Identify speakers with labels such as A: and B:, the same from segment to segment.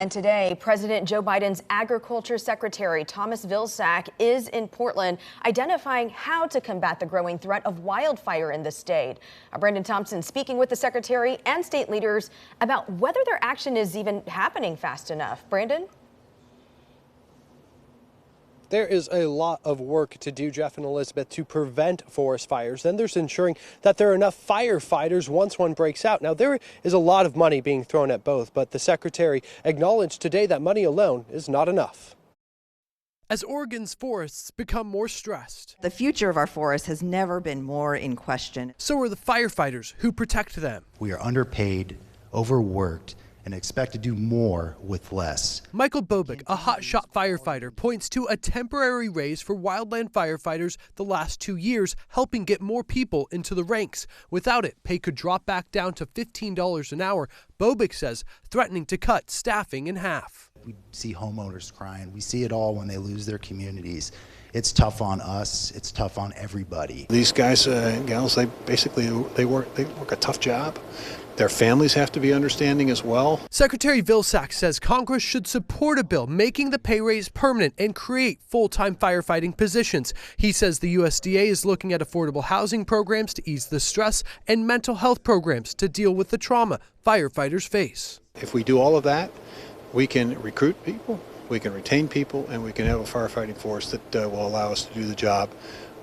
A: And today, President Joe Biden's Agriculture Secretary Thomas Vilsack is in Portland, identifying how to combat the growing threat of wildfire in the state. Brandon Thompson speaking with the secretary and state leaders about whether their action is even happening fast enough. Brandon?
B: There is a lot of work to do, Jeff and Elizabeth, to prevent forest fires. Then there's ensuring that there are enough firefighters once one breaks out. Now, there is a lot of money being thrown at both, but the secretary acknowledged today that money alone is not enough. As Oregon's forests become more stressed,
C: the future of our forests has never been more in question.
B: So are the firefighters who protect them.
D: We are underpaid, overworked, and expect to do more with less.
B: Michael Bobick, a hotshot firefighter, points to a temporary raise for wildland firefighters the last 2 years, helping get more people into the ranks. Without it, pay could drop back down to $15 an hour. Bobick says threatening to cut staffing in half.
D: We see homeowners crying. We see it all when they lose their communities. It's tough on us. It's tough on everybody.
E: These guys and gals, they work a tough job. Their families have to be understanding as well.
B: Secretary Vilsack says Congress should support a bill making the pay raise permanent and create full-time firefighting positions. He says the USDA is looking at affordable housing programs to ease the stress and mental health programs to deal with the trauma firefighters face.
E: If we do all of that, we can recruit people, we can retain people, and we can have a firefighting force that will allow us to do the job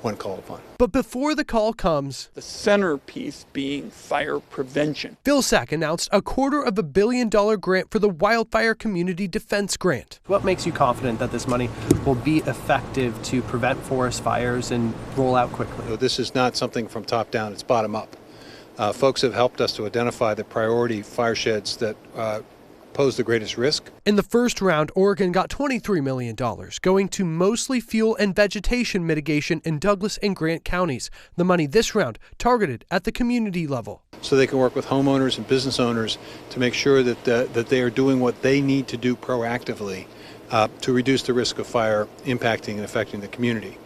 E: when called upon.
B: But before the call comes,
F: the centerpiece being fire prevention.
B: Vilsack announced a $250 million grant for the Wildfire Community Defense Grant.
G: What makes you confident that this money will be effective to prevent forest fires and roll out quickly?
E: This is not something from top down, it's bottom up. Folks have helped us to identify the priority fire sheds that pose the greatest risk.
B: In the first round, Oregon got $23 million, going to mostly fuel and vegetation mitigation in Douglas and Grant counties. The money this round targeted at the community level.
E: So they can work with homeowners and business owners to make sure that they are doing what they need to do proactively to reduce the risk of fire impacting and affecting the community.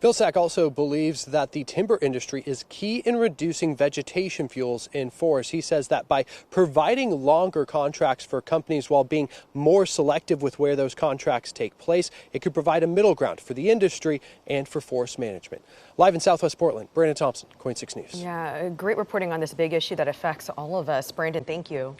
B: Vilsack also believes that the timber industry is key in reducing vegetation fuels in forests. He says that by providing longer contracts for companies while being more selective with where those contracts take place, it could provide a middle ground for the industry and for forest management. Live in Southwest Portland, Brandon Thompson, KOIN 6 News.
A: Yeah, great reporting on this big issue that affects all of us. Brandon, thank you.